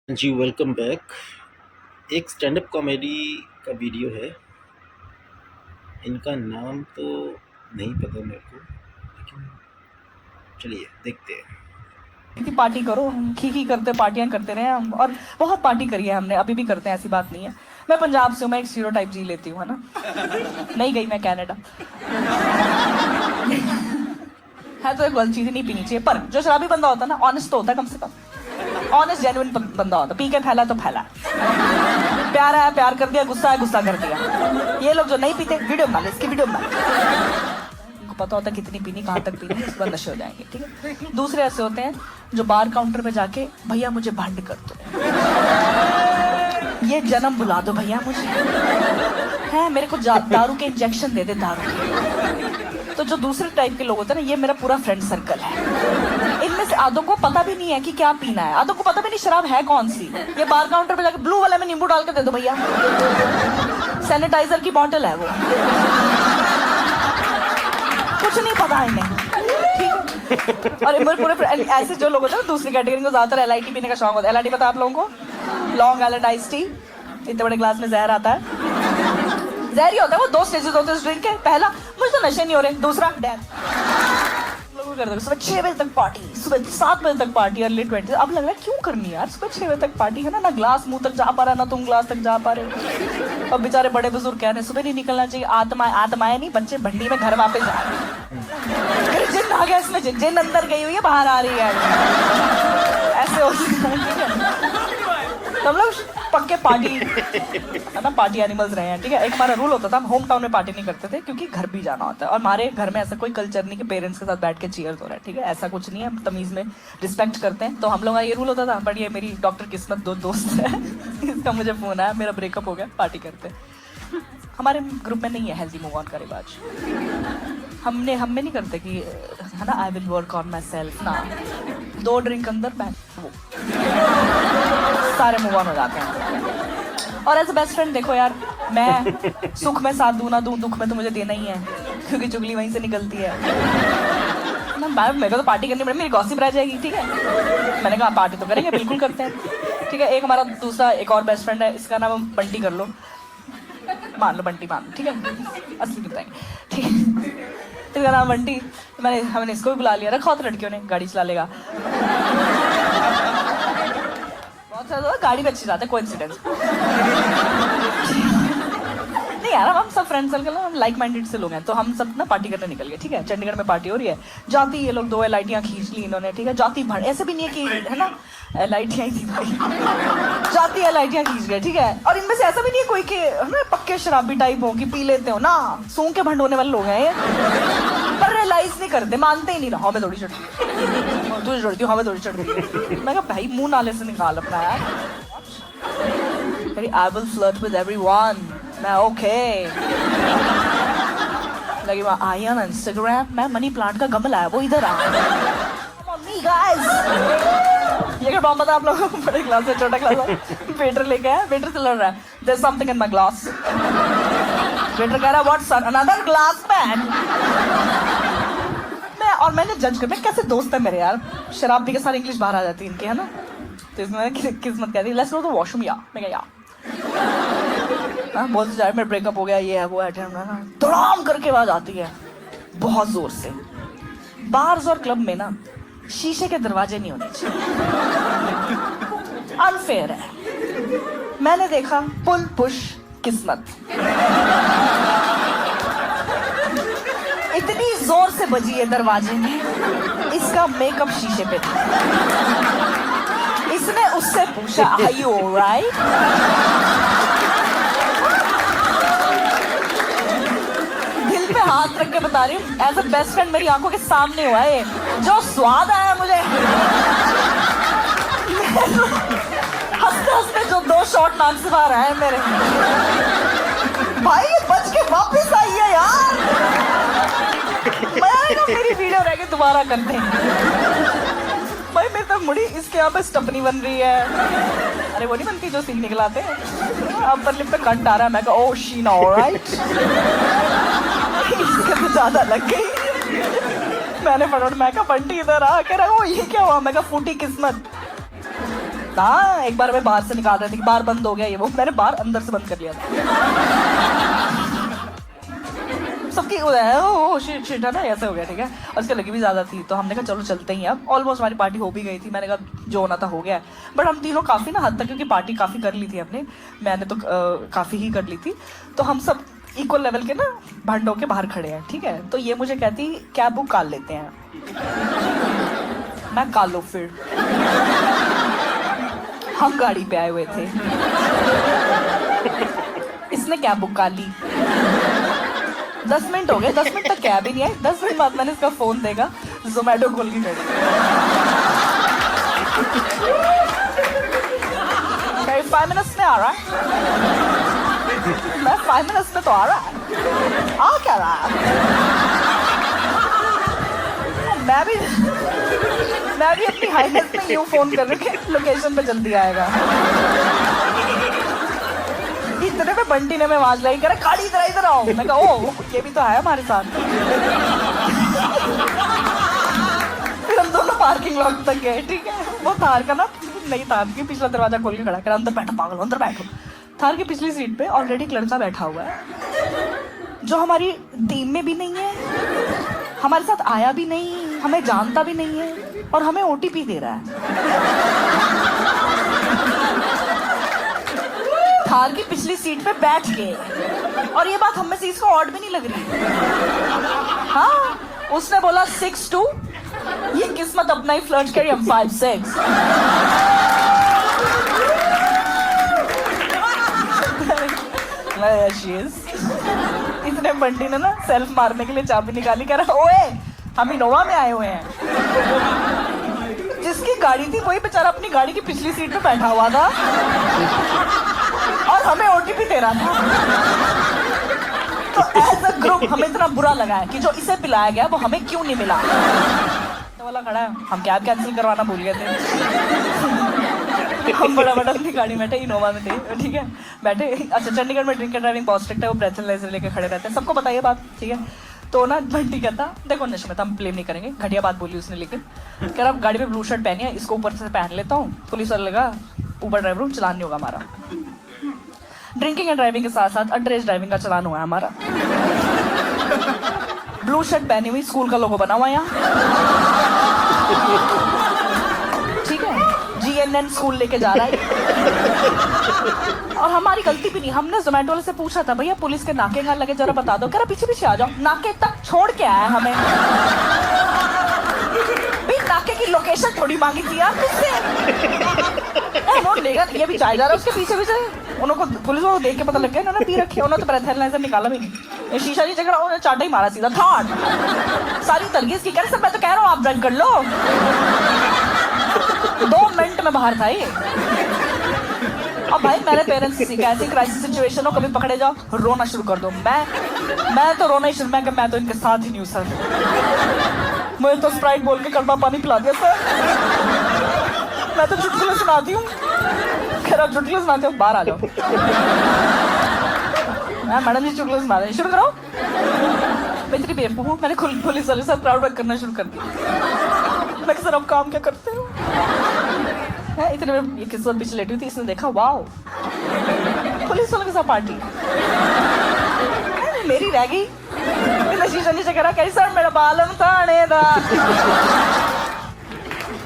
जी, welcome back. एक stand up comedy का video है। इनका नाम तो नहीं पता मेरे को, लेकिन चलिए देखते हैं। कि पार्टी करो, खी करते पार्टियां करते रहे हम, और बहुत पार्टी करी है हमने, अभी भी करते हैं, ऐसी बात नहीं है। मैं पंजाब से हूँ, मैं एक स्टीरियोटाइप जी लेती हूँ, है ना। नहीं गई मैं कनाडा। है तो एक गलत चीज नहीं पीनी चाहिए, पर जो शराबी बंदा होता है ना, ऑनेस्ट तो होता है कम से कम। ऑनेस्ट जेन्युइन बंदा होता है, पी के फैला तो फैला। प्यार है प्यार कर दिया, गुस्सा है गुस्सा कर दिया। ये लोग जो नहीं पीते, वीडियो बना ले, इसकी वीडियो बना ले। पता होता है कितनी पीनी, कहाँ तक पीनी, उसके बाद नशे हो जाएंगे, ठीक है। दूसरे ऐसे होते हैं जो बार काउंटर पे जाके, भैया मुझे भंड कर दो, ये जन्म बुला दो भैया मुझे, है मेरे को दारू के इंजेक्शन दे दे, दारू के। तो जो दूसरे टाइप के लोग होते हैं ना, ये मेरा पूरा फ्रेंड सर्कल है। इनमें से आधों को पता भी नहीं है कि क्या पीना है, आधों को पता भी नहीं शराब है कौन सी। ये बार काउंटर पे जाके ब्लू वाले में नींबू डाल के दे दो भैया, सैनिटाइजर की बोतल है वो, कुछ नहीं पता इन्हें, ठीक। और पूरे ऐसे जो लोग होते हैं दूसरी कैटेगरी को ज्यादातर एलआईटी पीने का शौक होता है। एलआईटी पता है आप लोगों को? Long island ice tea. इतने बड़े ग्लास में जहर आता है, जहर ही होता है वो। दो स्टेजेस होते हैं उस ड्रिंक के। पहला, मुझे तो नशे नहीं हो रहे। दूसरा, डेथ। लोग करते हैं सुबह 6 बजे तक पार्टी, सुबह 7 बजे तक पार्टी, अर्ली 20। अब लग रहा है क्यों करनी है यार सुबह 6 बजे तक पार्टी, है ना। ना ग्लास मुंह तक जा पा रहा, ना तुम ग्लास तक जा पा रहे हो। अब बेचारे बड़े बुजुर्ग कह रहे हैं सुबह नहीं निकलना चाहिए, आत्माएं नहीं, बच्चे भंडी में घर वापस जा रहे हैं। जिन आ गया इसमें, जिन अंदर गई हुई है बाहर आ रही है, ऐसे होता है। तो हम लोग पक्के पार्टी, है ना, पार्टी एनिमल्स रहे हैं, ठीक है। एक हमारा रूल होता था, हम होम टाउन में पार्टी नहीं करते थे क्योंकि घर भी जाना होता है, और हमारे घर में ऐसा कोई कल्चर नहीं कि पेरेंट्स के साथ बैठ के चीयर्स हो रहा है, ठीक है। ऐसा कुछ नहीं है, हम तमीज में रिस्पेक्ट करते हैं। तो हम लोग का ये रूल होता था। बट ये मेरी डॉक्टर किस्मत दोस्त है, इसका मुझे फोन आया, मेरा ब्रेकअप हो गया, पार्टी करते। हमारे ग्रुप में नहीं है हेल्दी मूव ऑन का रिवाज। हम में नहीं करते कि, है ना, I will work on my self ना। 2 ड्रिंक अंदर वो सारे मूव ऑन हो जाते हैं। और एज अ बेस्ट फ्रेंड देखो यार, मैं सुख में साथ दूं ना दूं, दुख में तो मुझे देना ही है, क्योंकि चुगली वहीं से निकलती है ना। मेरे को तो पार्टी करनी पड़ेगी, मेरी गॉसिप रह जाएगी, ठीक है। मैंने कहा पार्टी तो करेंगे, बिल्कुल करते हैं, ठीक है। एक हमारा दूसरा एक और बेस्ट फ्रेंड है, इसका नाम बंटी कर लो, मान लो बंटी मान लो, ठीक है, असली बताएंगे, ठीक है। इसका नाम बंटी। हमने इसको भी बुला लिया, रखा होता लड़कियों ने, गाड़ी चला लेगा बहुत ज्यादा, गाड़ी में अच्छी जाता है, कोइंसिडेंस नहीं यार। हम सब फ्रेंड सर्कल, हम लाइक माइंडेड से लोग हैं, तो हम सब ना पार्टी करने निकल गए, ठीक है। चंडीगढ़ में पार्टी हो रही है, जाती ये लोग 2 एलआईटियां खींच ली इन्होंने, ठीक है। जाती भर, ऐसे भी नहीं है कि, है ना, एलआईटियां ही थी भाई, जाती एलआईटियां खींच गए, ठीक है। और इनमें से ऐसा भी नहीं है कोई के, है ना, पक्के शराबी टाइप हो कि पी लेते हो ना, सूंघ के भंड होने वाले लोग हैं ये, पर रियलाइज नहीं करते, मानते ही नहीं ना। हमें थोड़ी चढ़ती, तुझे चढ़ती हूँ, हमें थोड़ी चढ़ती। मैं कहा भाई मुंह नाले से निकाल अपना यार। I will flirt with everyone, मैं ओके लगी। मैं आई ऑन इंस्टाग्राम, मैं मनी प्लांट का गमला है वो इधर आ। मम्मी गाइस, ये क्या बता आप लोगों को, बड़े क्लास में छोटा क्लास में वेटर लेके आया, वेटर से लड़ रहा है, there something in my glass. Waiter कह रहा है व्हाट्स अनदर ग्लास मैन। मैंने जज कर, मैं कैसे दोस्त है मेरे यार, शराब पी के सारी इंग्लिश बाहर आ जाती है इनके, है ना। तो इसमें किस्मत कहती है लेट्स गो टू वॉशरूम या, मैं कहा या, हाँ बोलते जाए मेरा ब्रेकअप हो गया, ये है वो है, धड़ाम करके आवाज आती है बहुत जोर से। बार्स और क्लब में ना शीशे के दरवाजे नहीं होने चाहिए, अनफेयर है। मैंने देखा पुल पुश किस्मत, इतनी जोर से बजी है दरवाजे में, इसका मेकअप शीशे पे था। इसने उससे पूछा आर यू ऑलराइट? दिल पे हाथ रख के बता रही हूँ, एज अ बेस्ट फ्रेंड मेरी आंखों के सामने हुआ है, जो स्वाद आया मुझे। हंसते हंसते जो 2 शॉट नाक से बाहर आए मेरे, भाई ये बच के वापस आई है यार। मेरी वीडियो रह गई, दोबारा करते हैं भाई। मेरी तरफ मुड़ी, इसके यहाँ पे स्टपनी बन रही है, अरे वो नहीं बनती जो सीन निकलाते हैं, अपर लिप पे कट आ रहा है। मैं कहा ओह शी नो ऑलराइट, इसके तो ज्यादा लग गई। मैंने फटाफट, मैं कहा बंटी इधर आ, कह रहा ओ ये क्या हुआ, मैं कहा फूटी किस्मत। हाँ, एक बार मैं बाहर से निकाल रहे थे, बार बंद हो गया ये वो, मैंने बार अंदर से बंद कर लिया था। सबकी ओ शिट है ना, ऐसे हो गया, ठीक है। और उसके लगी भी ज्यादा थी, तो हमने कहा चलो चलते ही अब। ऑलमोस्ट हमारी पार्टी हो भी गई थी, मैंने कहा जो होना था हो गया। बट हम तीनों काफी ना हद तक, क्योंकि पार्टी काफी कर ली थी हमने, मैंने तो काफी ही कर ली थी, तो हम सब इक्वल लेवल के ना भंडों के बाहर खड़े हैं, ठीक है। तो ये मुझे कहती कैब बुक कर लेते हैं, मैं कर लो फिर। हम गाड़ी पे आए हुए थे, इसने कैब बुक कर ली। 10 मिनट हो गए, 10 मिनट तक कैब ही नहीं आई। 10 मिनट बाद मैंने इसका फोन देखा, जोमेटो खोल के खड़ी 5 मिनट्स में आ रहा है। मैं 5 मिनट्स में तो आ रहा है, आ क्या रहा है। मैं भी अपनी हाइनेस में यूं फोन कर रही हूँ लोकेशन पे जल्दी आएगा। इतने में बंटी ने मैं आवाज लाई, कह रहा गाड़ी इधर आओ। मैं कहा ओ ये भी तो है हमारे साथ। फिर हम दोनों पार्किंग लॉट तक गए, ठीक है। वो थार का ना नहीं, थार की पिछला दरवाजा खोल के खड़ा कर, अंदर बैठो पागल, अंदर बैठो। थार की पिछली सीट पे ऑलरेडी एक लड़का बैठा हुआ है, जो हमारी टीम में भी नहीं है, हमारे साथ आया भी नहीं, हमें जानता भी नहीं है, और हमें ओटीपी दे रहा है। थार की पिछली सीट पे बैठ के, और ये बात हमें से इसको ऑड भी नहीं लग रही। हाँ, उसने बोला 6'2", ये किस्मत अपना ही फ्लर्ट करी, हम 5'6". इतने बंटी ने ना सेल्फ मारने के लिए चाबी निकाली, कह रहा ओए हम इनोवा में आए हुए हैं। जिसकी गाड़ी थी वही बेचारा अपनी गाड़ी की पिछली सीट पे बैठा हुआ था, और हमें ओटीपी दे रहा था। तो एज अ ग्रुप हमें इतना बुरा लगा है कि जो इसे पिलाया गया वो हमें क्यों नहीं मिला। तो वाला खड़ा है, हम कैब कैंसिल करवाना भूल गए थे। हम बड़ा अपनी गाड़ी में बैठे, इनोवा में थे, ठीक है, बैठे। अच्छा, चंडीगढ़ में ड्रिंक एंड ड्राइविंग बहुत स्ट्रिक्ट है, वो ब्रेथलेस लेके खड़े रहते हैं, सबको पता ये बात, ठीक है। तो ना बंटी कहता, देखो नशे में था, हम ब्लेम नहीं करेंगे, घटिया बात बोली उसने, लेकिन कह रहा गाड़ी में ब्लू शर्ट पहनी है, इसको ऊपर से पहन लेता हूँ, पुलिस वाले लगा ऊबर ड्राइवर हूँ, चलान नहीं होगा हमारा। ड्रिंकिंग एंड ड्राइविंग के साथ साथ अंडरएज ड्राइविंग का चलान हुआ है हमारा। ब्लू शर्ट पहनी हुई, स्कूल का लोगो बना हुआ यहाँ, ठीक है, GNN स्कूल लेके जा रहा है। और हमारी गलती भी नहीं, हमने जोमेटो वाले से पूछा था, भैया पुलिस के नाके कहाँ लगे जरा बता दो। कह रहा पीछे पीछे आ जाओ, नाके तक छोड़ के आया हमें। भाई नाके की लोकेशन थोड़ी मांगी थी यार तुझसे। लेगा ये भी चाय जा रहा है उसके पीछे पीछे। उनको पुलिस को देख के पता लग गया इन्होंने पी रखे, उन्होंने तो ब्रेथलेस निकाला भी नहीं, ये शीशा नहीं चढ़ा, उन्होंने चाटा ही मारा सीधा थाट। सारी तरकीब की, कह रहे सर मैं तो कह रहा हूँ आप ड्राइव कर लो। 2 मिनट में बाहर था ये। अब भाई मेरे पेरेंट्स सीखा, ऐसी क्राइसिस सिचुएशन हो कभी पकड़े जाओ रोना शुरू कर दो। मैं तो रोना ही शुरू, मैं तो इनके साथ ही नहीं हूँ सर। मुझे तो स्प्राइट बोल के कड़वा पानी पिला दिया सर। मैं तो चुटकुले सुनाती हूँ, कह रहा चुटकुले सुनाते हो, बाहर आ जाओ। मैं मैडम जी चुटकुले सुना रहे, शुरू करो। मैं इतनी बेवकूफ हूँ, मैंने पुलिस वाले साथ प्राउड वर्क करना शुरू कर दिया। मैं सर अब काम क्या करते हो? इतने में ये किस्मत पीछे लेटी हुई थी, इसने देखा वाओ पुलिस वालों के साथ पार्टी, मेरी रह गई। शीशा नीचे करा, कही सर मेरा बालम थानेदार।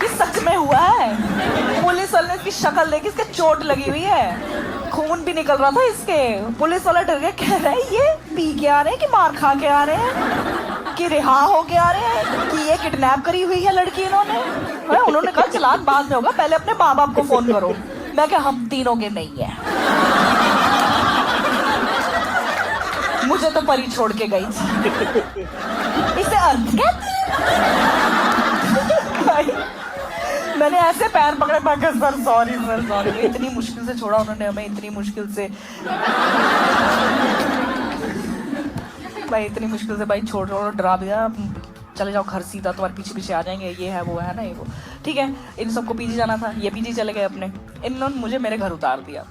ये सच में हुआ है। पुलिस वाले ने इसकी शक्ल देखी, इसके चोट लगी हुई है, खून भी निकल रहा था इसके। पुलिस वाला डर गया, कह रहा है ये पी के आ रहे हैं कि मार खा के आ रहे हैं कि रिहा हो के आ रहे हैं कि ये किडनैप करी हुई है लड़की इन्होंने। उन्होंने कहा चलान बाद में होगा, पहले अपने माँ बाप को फोन करो। मैं क्या हम तीनों के नहीं है, मुझे तो परी छोड़ के गई थी। इसे अर्थ कहते मैंने ऐसे पैर पकड़े, मैं सर सॉरी सर सॉरी। इतनी मुश्किल से छोड़ा उन्होंने हमें, इतनी मुश्किल से भाई, इतनी मुश्किल से भाई छोड़ डरा दिया, चले जाओ घर सीधा, तुम्हारे पीछे पीछे आ जाएंगे, ये है वो है ना ये वो, ठीक है। इन सबको पीजी जाना था, ये पीजी चले गए अपने, इन्होंने मुझे मेरे घर उतार दिया।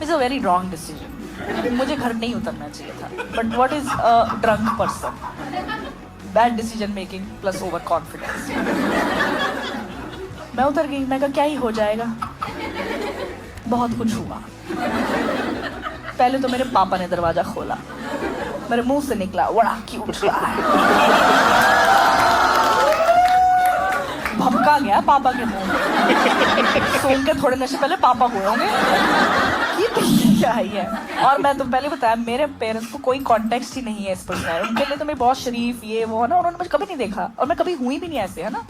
It's a very wrong decision, मुझे घर नहीं उतरना चाहिए था। But what is a drunk person? Bad decision making plus over confidence. मैं उतर गई, मैं कहा क्या ही हो जाएगा, बहुत कुछ हुआ। पहले तो मेरे पापा ने दरवाजा खोला, मेरे मुंह से निकला बड़ा क्यूट गाय। भपका गया पापा के मुंह में। सोन के थोड़े नशे पहले पापा हुए होंगे, ये क्या है। और मैं तो पहले बताया, मेरे पेरेंट्स को कोई कॉन्टेक्स्ट ही नहीं है इस पर। उनके लिए तो मैं बहुत शरीफ ये वो है ना, उन्होंने मुझे कभी नहीं देखा और मैं कभी हुई भी नहीं ऐसे, है ना।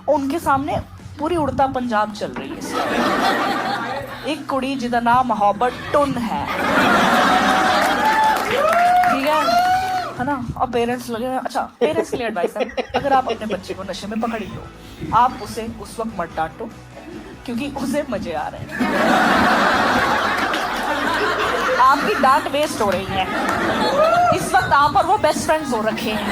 उनके सामने पूरी उड़ता पंजाब चल रही है। एक कुड़ी जिदा नाम मोहब्बत टुन है, ठीक है ना। और पेरेंट्स लगे, अच्छा पेरेंट्स के लिए एडवाइस है, अगर आप अपने बच्चे को नशे में पकड़ लो, आप उसे उस वक्त मत डांटो क्योंकि उसे मजे आ रहे हैं। आपकी डांट वेस्ट हो रही है। इस वक्त आप और वो बेस्ट फ्रेंड्स हो रखे हैं।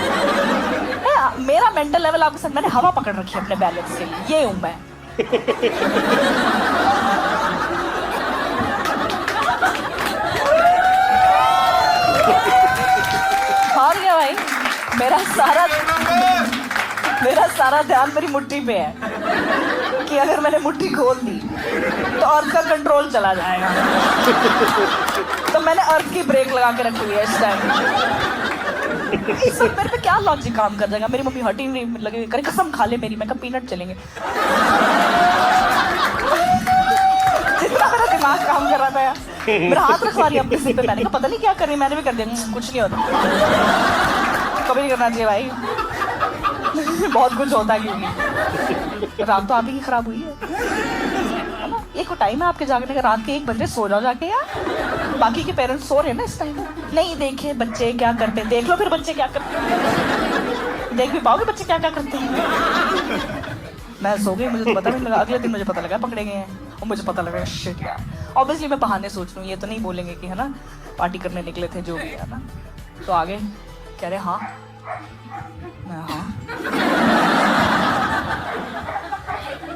मेरा मेंटल लेवल आपके साथ, मैंने हवा पकड़ रखी है अपने बैलेंस के लिए, ये हूं मैं। और क्या भाई, मेरा सारा ध्यान मेरी मुट्ठी पे है कि अगर मैंने मुट्ठी खोल दी तो अर्थ का कंट्रोल चला जाएगा। तो मैंने अर्थ की ब्रेक लगा के रखी हुई है इस टाइम। इस वक्त मेरे पे क्या लॉजिक काम कर जाएगा। मेरी मम्मी हटी नहीं लगी, करे कसम खा ले मेरी, मैं कहा पीनट चलेंगे। जितना मेरा दिमाग काम कर रहा था यार, मेरा हाथ रखवा रही अपने सिर पे, मैंने कहा पता नहीं क्या कर रही, मैंने भी कर दिया, कुछ नहीं होता। कभी नहीं करना चाहिए भाई। बहुत कुछ होता है क्योंकि रात तो आप ही की खराब हुई है ना। एक टाइम है आपके जागने का, रात के 1 बजे सो जाओ जाके यार। बाकी के पेरेंट्स सो रहे हैं ना इस टाइम। नहीं देखे बच्चे क्या करते हैं, देख लो फिर बच्चे क्या करते हैं, देख भी पाओगे बच्चे क्या क्या करते हैं। मैं सो गई, मुझे तो पता नहीं लगा। अगले दिन मुझे पता लगा पकड़े गए हैं और मुझे पता लगा शिट यार। ऑब्वियसली मैं बहाने सोच रही हूँ, ये तो नहीं बोलेंगे कि है ना पार्टी करने निकले थे जो भी है ना। तो आगे कह रहे हाँ, मैं हाँ,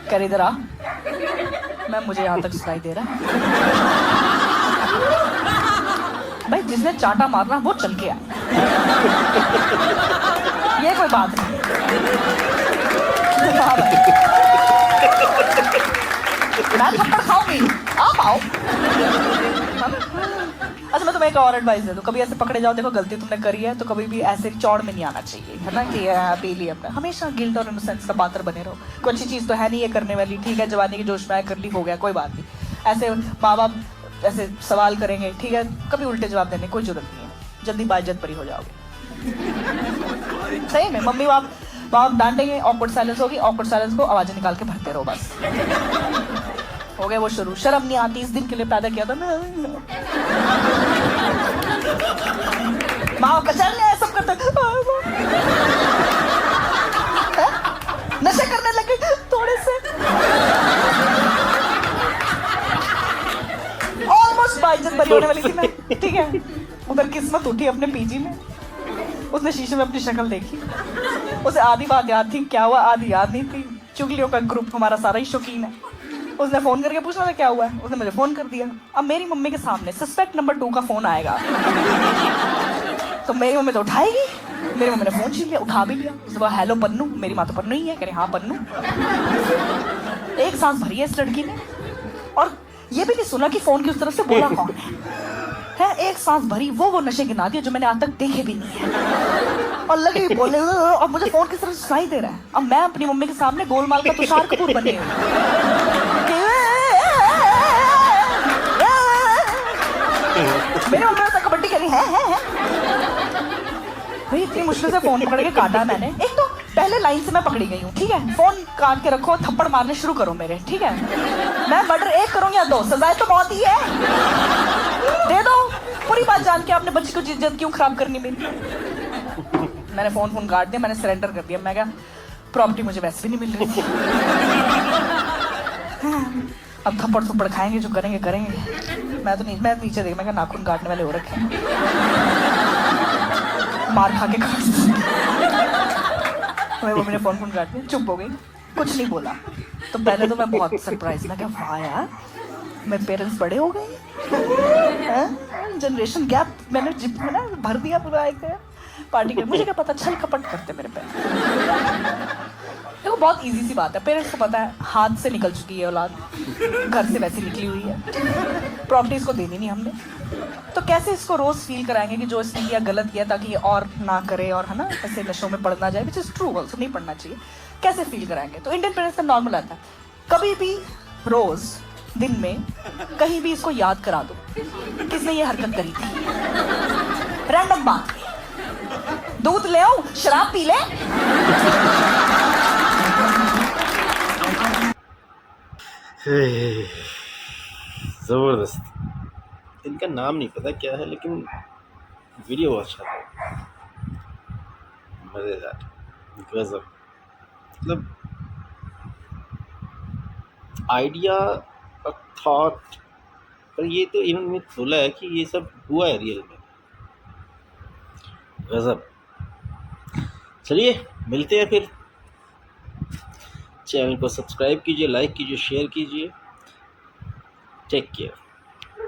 कर इधर आ, मैं मुझे यहाँ तक सुनाई दे रहा है। भाई जिसने चाटा मारना वो चल के आए, ये कोई बात नहीं। हाँ भाई, मैं थप्पड़ खाऊंगी, आप आओ। अच्छा मैं तुम्हें एक और एडवाइस दे दूं, कभी ऐसे पकड़े जाओ, देखो गलती तुमने करी है तो कभी भी ऐसे चौड़ में नहीं आना चाहिए, है ना, कि पी लिया अपना। हमेशा गिल्ट और इनोसेंस का पात्र बने रहो। कोई अच्छी चीज़ तो है नहीं ये करने वाली, ठीक है जवानी के जोश में आए कर ली, हो गया, कोई बात नहीं। ऐसे माँ बाप ऐसे सवाल करेंगे, ठीक है, कभी उल्टे जवाब देने की कोई जरूरत नहीं है, जल्दी बाइज्जत परी हो जाओगे। सही में मम्मी बाप डांटेंगे, ऑकवर्ड साइलेंस होगी, ऑकवर्ड साइलेंस को आवाजें निकाल के भरते रहो बस। हो गए वो शुरू। शर्म नहीं आती, इस दिन के लिए पैदा किया था मैं। माँ का चल नहीं सब करते, नशे करने लगे थोड़े से, ऑलमोस्ट बाइज्जत बरी होने वाली थी मैं, ठीक है। उधर किस्मत उठी अपने पीजी में, उसने शीशे में अपनी शक्ल देखी, उसे आधी बात याद थी क्या हुआ, आधी याद नहीं थी। चुगलियों का ग्रुप हमारा सारा ही शौकीन है। उसने फोन करके पूछना था क्या हुआ है, उसने मुझे फोन कर दिया। अब मेरी मम्मी के सामने सस्पेक्ट नंबर 2 का फोन आएगा तो मेरी मम्मी तो उठाएगी। मेरी मम्मी ने फोन छीन लिया, उठा भी लिया। उसने कहा हेलो पन्नू, मेरी माँ तो पन्नू ही है, कह रहे हाँ पन्नू। एक सांस भरी है इस लड़की ने और ये भी नहीं सुना कि फोन की उस तरफ से बोला कौन है। एक सांस भरी, वो नशे गिना दिए जो मैंने आज तक देखे भी नहीं है, और लगे बोले और मुझे फोन किस तरह सुनाई दे रहा है। अब मैं अपनी मम्मी के सामने गोलमाल का तुषार कपूर बने मेरी मम्मी कबड्डी खेली है भाई। इतनी मुश्किल से फोन पकड़ के काटा मैंने। एक तो पहले लाइन से मैं पकड़ी गई हूँ, ठीक है, फोन काट के रखो, थप्पड़ मारने शुरू करो मेरे, ठीक है। मैं मर्डर 1 करूंगी या 2, सजाए तो मौत ही है, दे दो। पूरी बात जान के आपने बच्ची को इज्जत क्यों खराब करनी मेरी। मैंने फोन काट दिया, मैंने सरेंडर कर दिया। मैं क्या प्रॉपर्टी मुझे वैसे भी नहीं मिल रही थी। अब थप्पड़ खाएंगे, जो करेंगे। मैं नीचे देख, मैं क्या नाखून काटने वाले हो रखे हैं, मार खा के काट। मेरी मम्मी ने फोन काट दिया, चुप हो गई, कुछ नहीं बोला। तो पहले तो मैं बहुत सरप्राइज, मैं क्या वाह यार मेरे पेरेंट्स बड़े हो गए, जनरेशन गैप मैंने जिप में ना भर दिया पूरा एक पार्टी के। मुझे क्या पता छल कपट करते मेरे पेरेंट्स। देखो बहुत इजी सी बात है, पेरेंट्स को पता है हाथ से निकल चुकी है औलाद, घर से वैसे निकली हुई है, प्रॉपर्टी इसको देनी नहीं हमने, तो कैसे इसको रोज फील कराएंगे कि जो इसने किया गलत किया, ताकि ये और ना करे और है ना ऐसे नशों में पड़ ना जाए, विच इज ट्रू ऑल्सो, नहीं पढ़ना चाहिए। कैसे फील कराएंगे? तो इंडियन पेरेंट्स का नॉर्मल आता है, कभी भी रोज दिन में कहीं भी इसको याद करा दो किसने ये हरकत करी थी, रैंडम बात, दूध ले आओ, शराब पी ले। ज़बरदस्त। इनका नाम नहीं पता क्या है, लेकिन वीडियो बहुत अच्छा था, मज़ेदार, गज़ब। मतलब आइडिया और थॉट, पर ये तो इन्होंने बोला है कि ये सब हुआ है रियल में, गज़ब। चलिए मिलते हैं फिर, चैनल को सब्सक्राइब कीजिए, लाइक कीजिए, शेयर कीजिए, टेक केयर।